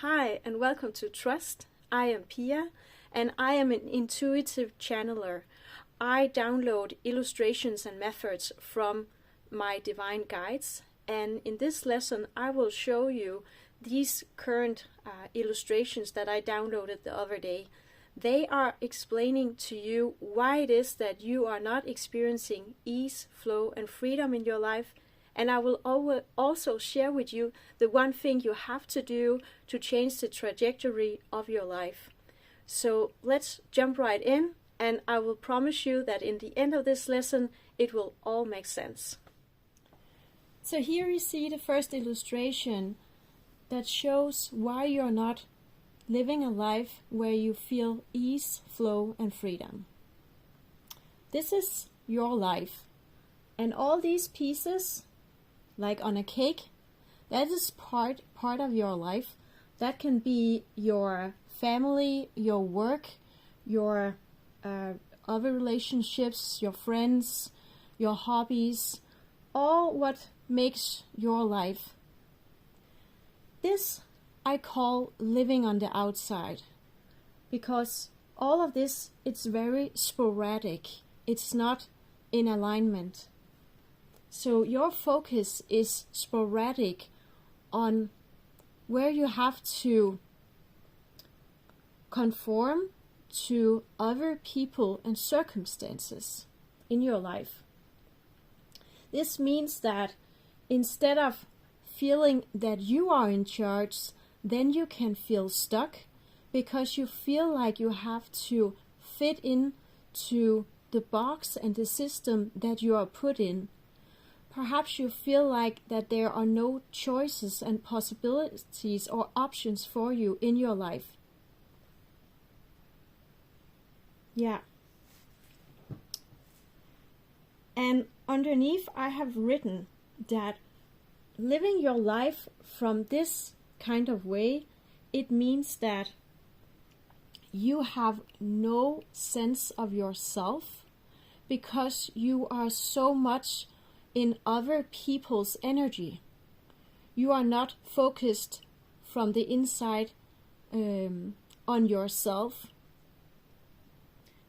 Hi, and welcome to Trust. I am Pia, and I am an intuitive channeler. I download illustrations and methods from my divine guides, and in this lesson, I will show you these current illustrations that I downloaded the other day. They are explaining to you why it is that you are not experiencing ease, flow, and freedom in your life. And I will also share with you the one thing you have to do to change the trajectory of your life. So let's jump right in, and I will promise you that in the end of this lesson, it will all make sense. So here you see the first illustration that shows why you're not living a life where you feel ease, flow, and freedom. This is your life, and all these pieces, like on a cake, that is part of your life. That can be your family, your work, your other relationships, your friends, your hobbies, all what makes your life. This I call living on the outside, because all of this, it's very sporadic. It's not in alignment. So your focus is sporadic on where you have to conform to other people and circumstances in your life. This means that instead of feeling that you are in charge, then you can feel stuck because you feel like you have to fit into the box and the system that you are put in. Perhaps you feel like that there are no choices and possibilities or options for you in your life. Yeah. And underneath I have written that living your life from this kind of way, it means that you have no sense of yourself because you are so much in other people's energy. You are not focused from the inside on yourself.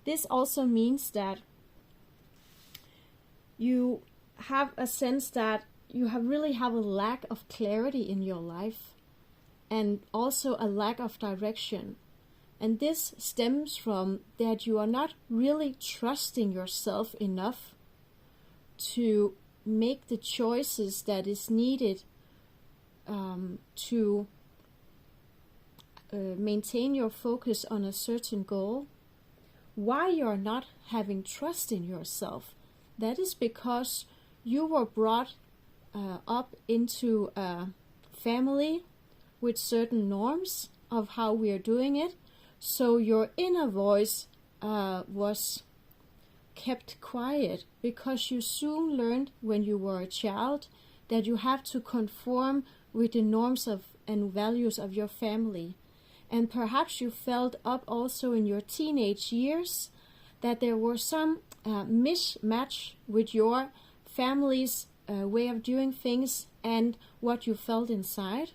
This also means that you have a sense that you really have a lack of clarity in your life and also a lack of direction. And this stems from that you are not really trusting yourself enough to make the choices that is needed to maintain your focus on a certain goal. Why you're not having trust in yourself, that is because you were brought up into a family with certain norms of how we are doing it. So your inner voice was kept quiet because you soon learned when you were a child that you have to conform with the norms of and values of your family. And perhaps you felt up also in your teenage years that there were some mismatch with your family's way of doing things and what you felt inside.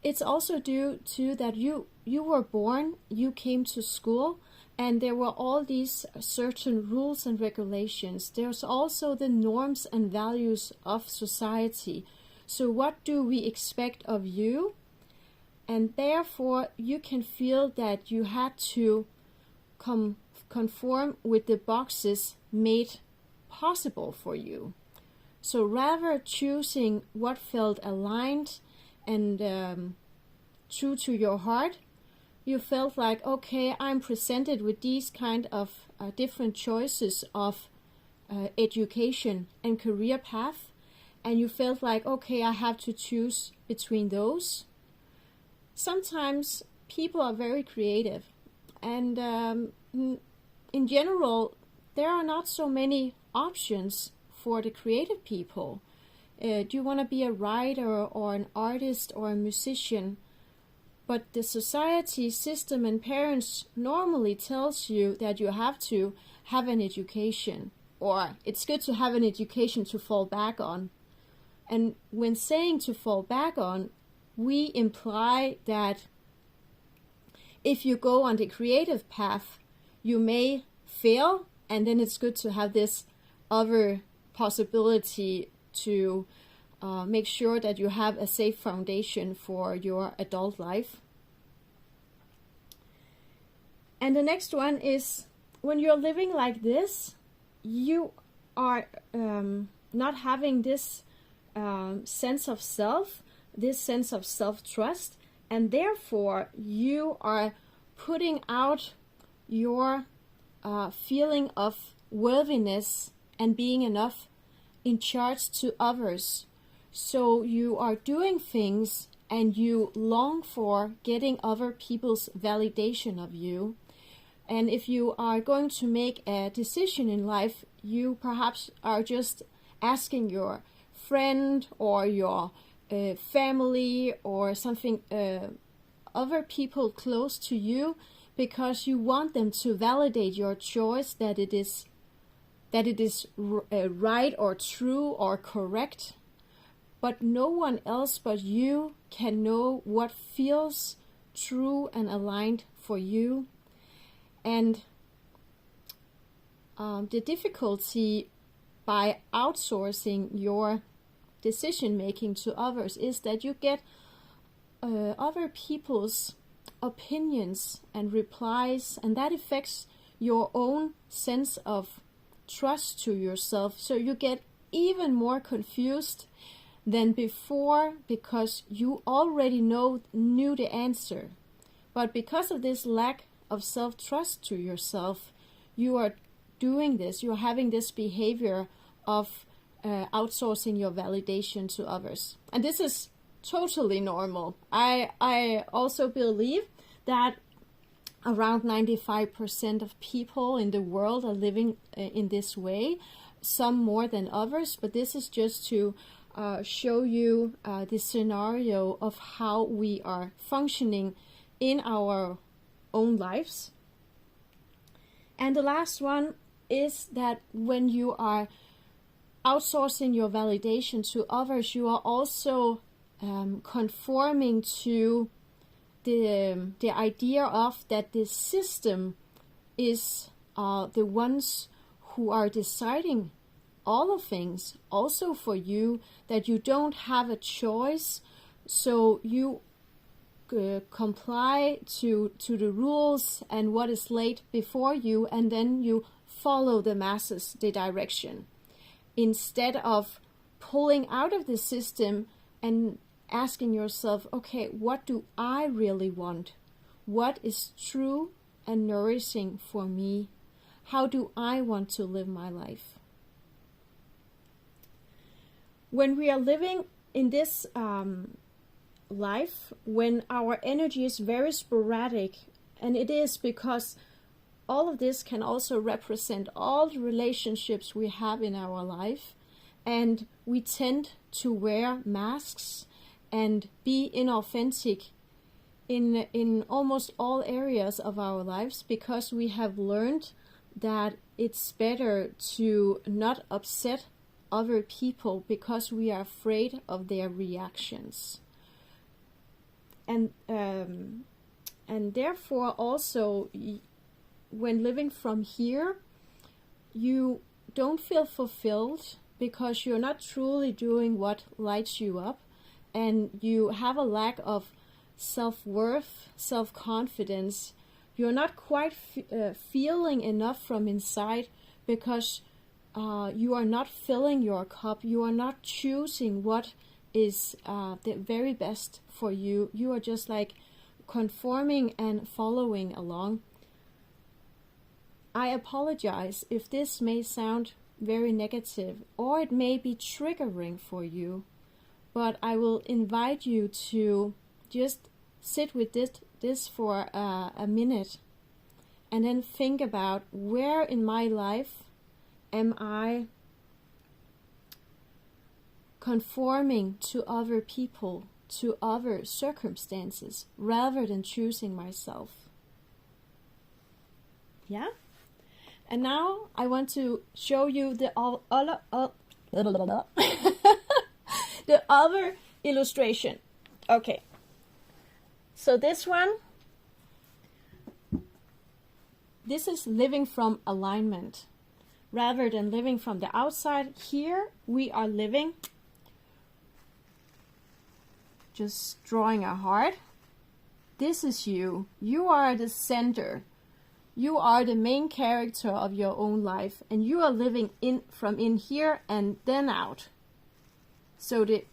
It's also due to that you were born, you came to school, and there were all these certain rules and regulations. There's also the norms and values of society. So what do we expect of you? And therefore you can feel that you had to conform with the boxes made possible for you. So rather choosing what felt aligned and true to your heart, you felt like, okay, I'm presented with these kind of different choices of education and career path, and you felt like, okay, I have to choose between those. Sometimes people are very creative, and in general, there are not so many options for the creative people. Do you want to be a writer or an artist or a musician? But the society system and parents normally tells you that you have to have an education, or it's good to have an education to fall back on. And when saying to fall back on, we imply that if you go on the creative path, you may fail, and then it's good to have this other possibility to make sure that you have a safe foundation for your adult life. And the next one is, when you're living like this, you are not having this sense of self, this sense of self-trust, and therefore you are putting out your feeling of worthiness and being enough in charge to others. So you are doing things and you long for getting other people's validation of you. And if you are going to make a decision in life, you perhaps are just asking your friend or your family or something, other people close to you, because you want them to validate your choice, that it is right or true or correct. But no one else but you can know what feels true and aligned for you. And the difficulty by outsourcing your decision making to others is that you get other people's opinions and replies, and that affects your own sense of trust to yourself. So you get even more confused than before, because you already knew the answer. But because of this lack of self-trust to yourself, you are doing this, you're having this behavior of outsourcing your validation to others. And this is totally normal. I also believe that around 95% of people in the world are living in this way, some more than others, but this is just to show you the scenario of how we are functioning in our own lives. And the last one is that when you are outsourcing your validation to others, you are also conforming to the idea of that the system is the ones who are deciding all of things, also for you, that you don't have a choice, so you comply to the rules and what is laid before you, and then you follow the masses, the direction, instead of pulling out of the system and asking yourself, okay, what do I really want? What is true and nourishing for me? How do I want to live my life? When we are living in this life, when our energy is very sporadic, and it is because all of this can also represent all the relationships we have in our life, and we tend to wear masks and be inauthentic in almost all areas of our lives, because we have learned that it's better to not upset other people because we are afraid of their reactions. And therefore also, when living from here, you don't feel fulfilled because you're not truly doing what lights you up, and you have a lack of self-worth, self-confidence. You're not quite feeling enough from inside because you are not filling your cup. You are not choosing what is the very best for you. You are just like conforming and following along. I apologize if this may sound very negative, or it may be triggering for you, but I will invite you to just sit with this for a minute, and then think about, where in my life am I conforming to other people, to other circumstances, rather than choosing myself? Yeah? And now I want to show you the other illustration. Okay, So this one, this is living from alignment. Rather than living from the outside, here we are living, just drawing a heart. This is you. You are the center. You are the main character of your own life, and you are living in from in here and then out. So the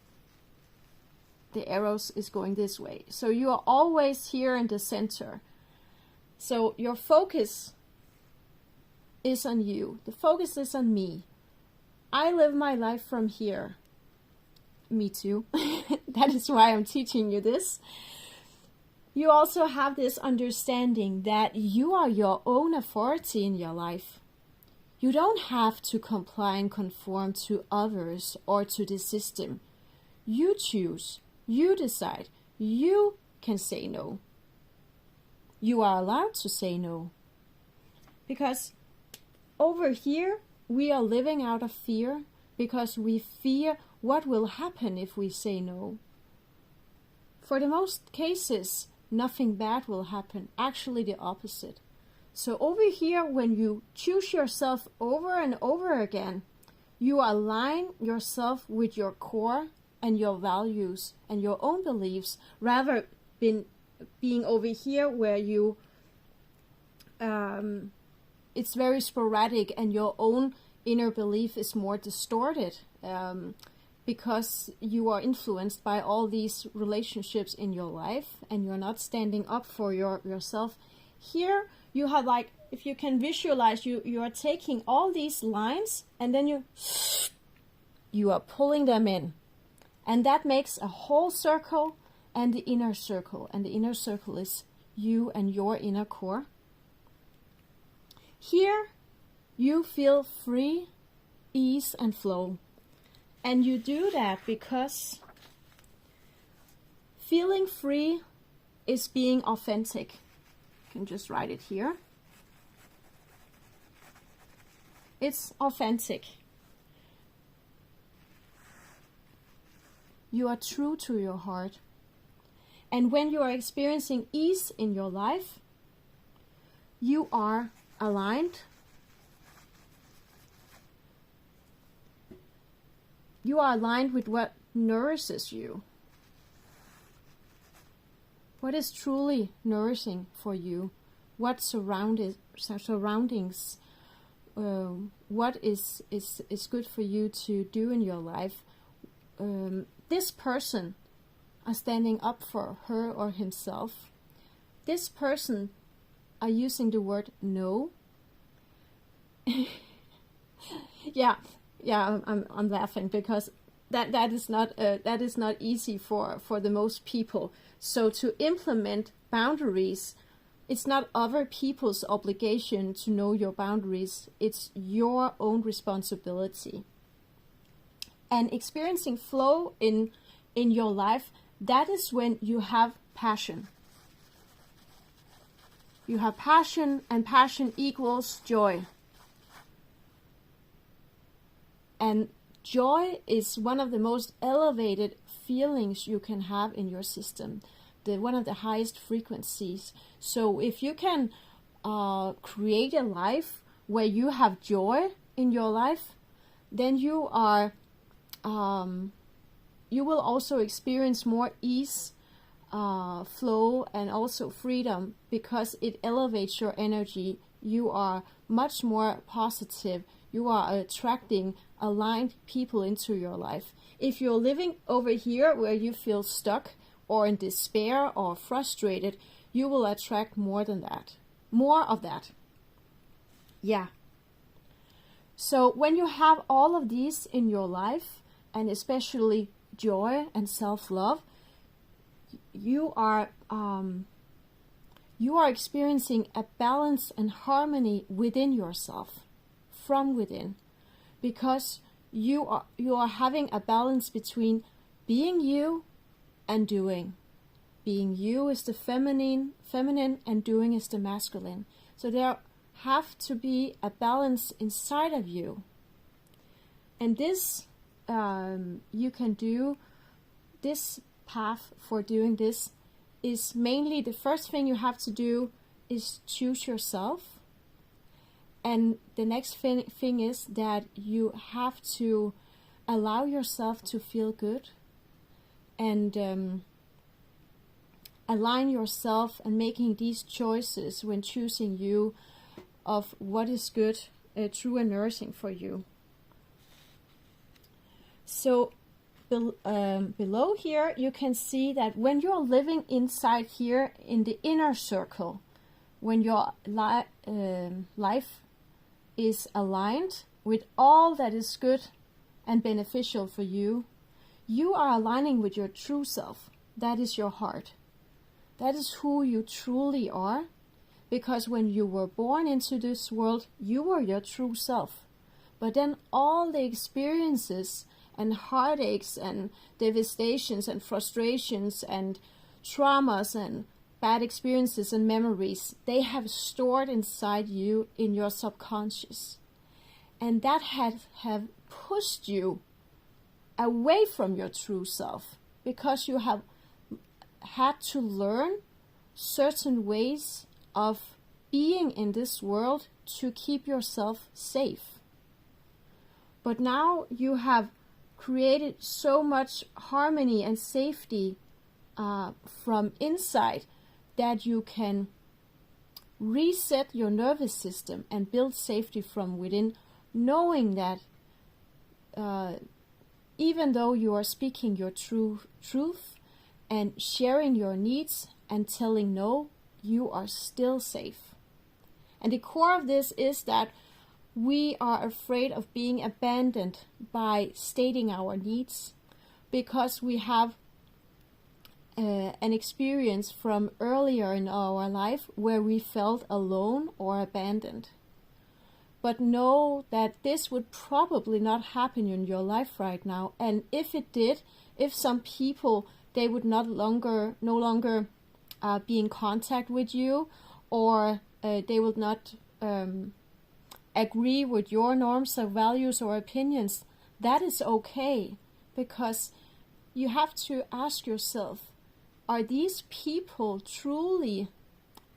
arrows is going this way. So you are always here in the center. So your focus is on you. The focus is on me. I live my life from here. Me too. That is why I'm teaching you this. You also have this understanding that you are your own authority in your life. You don't have to comply and conform to others or to the system. You choose. You decide. You can say no. You are allowed to say no. Because over here, we are living out of fear because we fear what will happen if we say no. For the most cases, nothing bad will happen. Actually, the opposite. So over here, when you choose yourself over and over again, you align yourself with your core and your values and your own beliefs, rather than being over here where you it's very sporadic and your own inner belief is more distorted because you are influenced by all these relationships in your life and you're not standing up for yourself. Here you have, like, if you can visualize, you are taking all these lines and then you are pulling them in, and that makes a whole circle and the inner circle, and the inner circle is you and your inner core. Here, you feel free, ease, and flow. And you do that because feeling free is being authentic. You can just write it here. It's authentic. You are true to your heart. And when you are experiencing ease in your life, you are aligned. You are aligned with what nourishes you. What is truly nourishing for you? What surroundings? What is good for you to do in your life? This person are standing up for her or himself. This person are using the word no. I'm laughing because that is not easy for the most people. So to implement boundaries, it's not other people's obligation to know your boundaries. It's your own responsibility. And experiencing flow in your life, that is when you have passion. You have passion, and passion equals joy. And joy is one of the most elevated feelings you can have in your system, one of the highest frequencies. So if you can create a life where you have joy in your life, then you are you will also experience more ease, flow, and also freedom, because it elevates your energy. You are much more positive. You are attracting aligned people into your life. If you're living over here where you feel stuck or in despair or frustrated, you will attract more of that. Yeah. So when you have all of these in your life, and especially joy and self-love, you are experiencing a balance and harmony within yourself, from within, because you are having a balance between being you and doing. Being you is the feminine, and doing is the masculine. So there have to be a balance inside of you, and this you can do. This path for doing this is mainly the first thing you have to do is choose yourself. And the next thing is that you have to allow yourself to feel good and align yourself and making these choices when choosing you of what is good, true and nourishing for you. So below here you can see that when you're living inside here in the inner circle, when your life is aligned with all that is good and beneficial for you, you are aligning with your true self. That is your heart. That is who you truly are, because when you were born into this world, you were your true self. But then all the experiences and heartaches and devastations and frustrations and traumas and bad experiences and memories, they have stored inside you in your subconscious. And that have pushed you away from your true self, because you have had to learn certain ways of being in this world to keep yourself safe. But now you have created so much harmony and safety from inside that you can reset your nervous system and build safety from within, knowing that even though you are speaking your truth and sharing your needs and telling no, you are still safe. And the core of this is that we are afraid of being abandoned by stating our needs, because we have an experience from earlier in our life where we felt alone or abandoned. But know that this would probably not happen in your life right now. And if it did, if some people, they would no longer be in contact with you, or they would not agree with your norms or values or opinions, that is okay. Because you have to ask yourself, are these people truly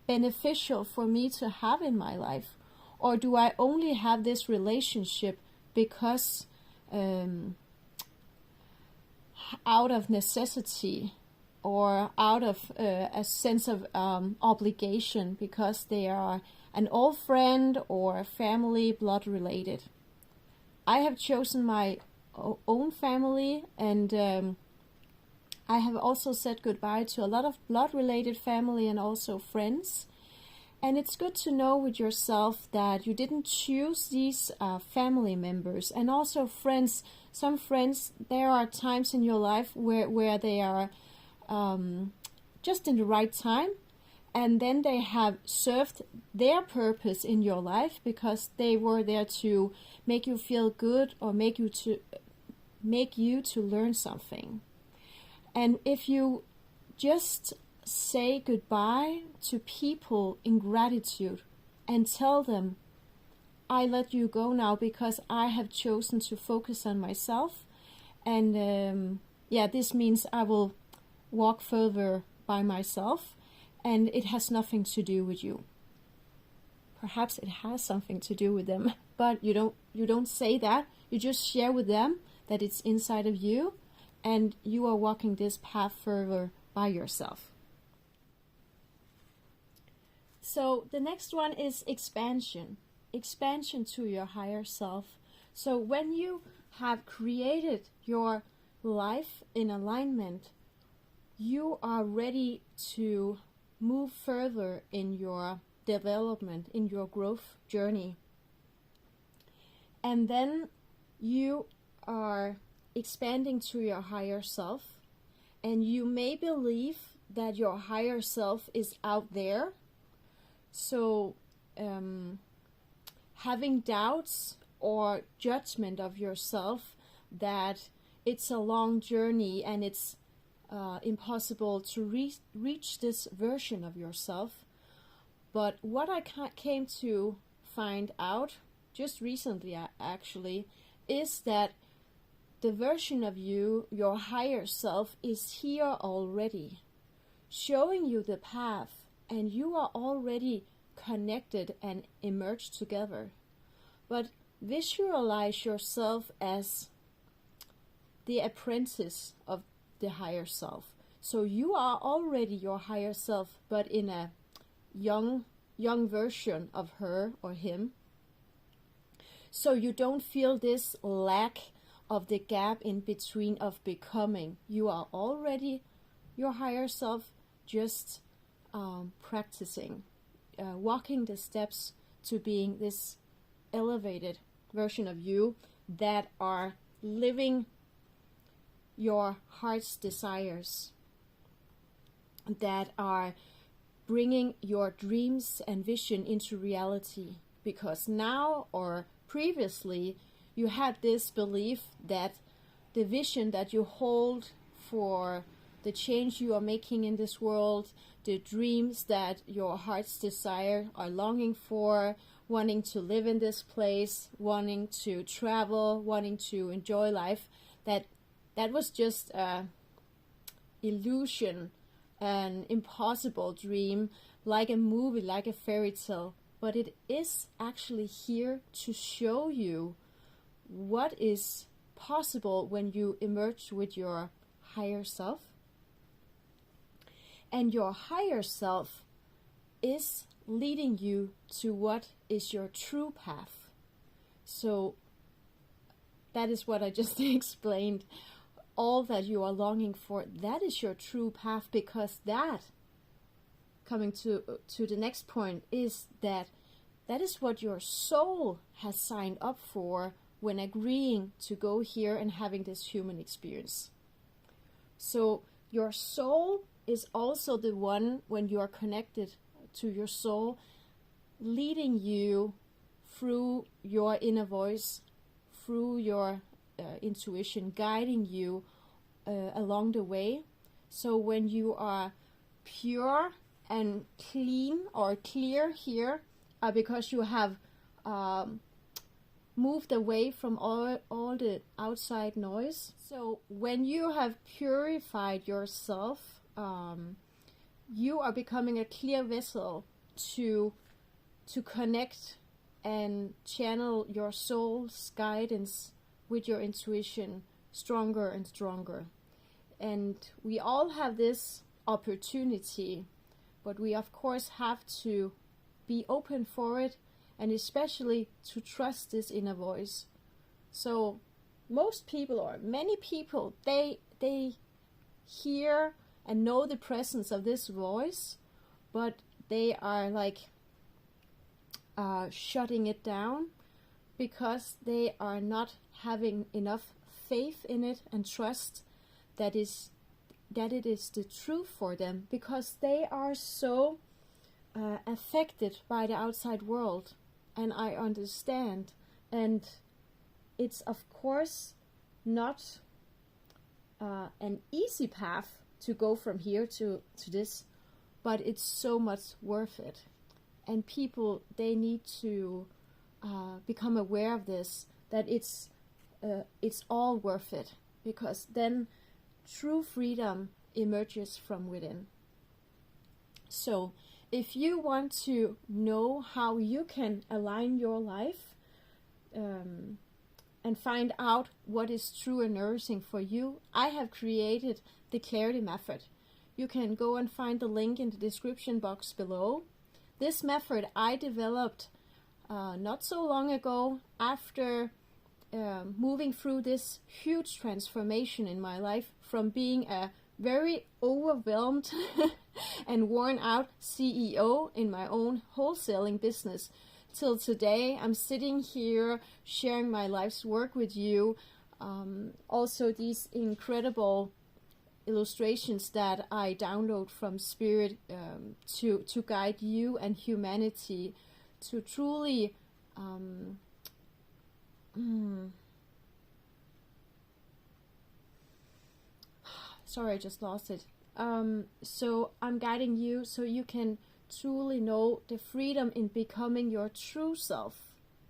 beneficial for me to have in my life? Or do I only have this relationship because out of necessity, or out of a sense of obligation, because they are an old friend or family, blood related? I have chosen my own family, and I have also said goodbye to a lot of blood related family and also friends. And it's good to know with yourself that you didn't choose these family members, and also friends. Some friends, there are times in your life where they are just in the right time, and then they have served their purpose in your life because they were there to make you feel good or make you to learn something. And if you just say goodbye to people in gratitude and tell them, I let you go now because I have chosen to focus on myself, and this means I will walk further by myself, and it has nothing to do with you. Perhaps it has something to do with them, but you don't say that. You just share with them that it's inside of you, and you are walking this path further by yourself. So the next one is expansion to your higher self. So when you have created your life in alignment, you are ready to move further in your development, in your growth journey. And then you are expanding to your higher self, and you may believe that your higher self is out there. So having doubts or judgment of yourself that it's a long journey and it's impossible to reach this version of yourself. But what I came to find out just recently actually is that the version of you, your higher self, is here already. showing you the path, and you are already connected and emerged together. But visualize yourself as the apprentice of the higher self. So you are already your higher self, but in a young version of her or him. So you don't feel this lack of the gap in between of becoming. You are already your higher self, just practicing, walking the steps to being this elevated version of you that are living your heart's desires, that are bringing your dreams and vision into reality. Because now or previously you had this belief that the vision that you hold for the change you are making in this world, the dreams that your heart's desire are longing for, wanting to live in this place, wanting to travel, wanting to enjoy life, that was just an illusion, an impossible dream, like a movie, like a fairy tale. But it is actually here to show you what is possible when you emerge with your higher self. And your higher self is leading you to what is your true path. So that is what I just explained. All that you are longing for, that is your true path, because that, coming to the next point, is that is what your soul has signed up for when agreeing to go here and having this human experience. So your soul is also the one, when you are connected to your soul, leading you through your inner voice, through your intuition, guiding you along the way. So when you are pure and clean or clear here, because you have moved away from all the outside noise. So when you have purified yourself, you are becoming a clear vessel to connect and channel your soul's guidance with your intuition stronger and stronger. And we all have this opportunity, but we of course have to be open for it, and especially to trust this inner voice. So most people, or many people, they hear and know the presence of this voice, but they are like shutting it down because they are not having enough faith in it and trust that it is the truth for them, because they are so affected by the outside world. And I understand, and it's of course not an easy path to go from here to this, but it's so much worth it. And people, they need to become aware of this, that it's all worth it, because then true freedom emerges from within. So if you want to know how you can align your life and find out what is true and nourishing for you, I have created the Clarity Method. You can go and find the link in the description box below. This method I developed not so long ago, after moving through this huge transformation in my life, from being a very overwhelmed and worn out CEO in my own wholesaling business, till today I'm sitting here sharing my life's work with you. Also these incredible illustrations that I download from Spirit to guide you and humanity to truly sorry, I just lost it. So I'm guiding you so you can truly know the freedom in becoming your true self,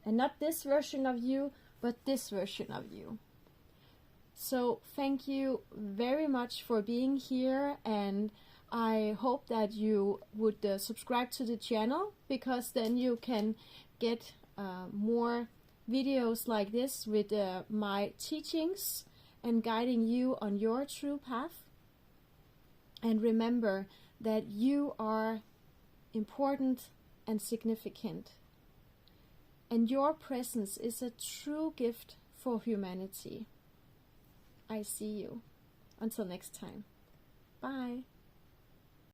and not this version of you, but this version of you. So thank you very much for being here, and I hope that you would subscribe to the channel, because then you can get more videos like this with my teachings and guiding you on your true path. And remember that you are important and significant, and your presence is a true gift for humanity. I see you. Until next time. Bye.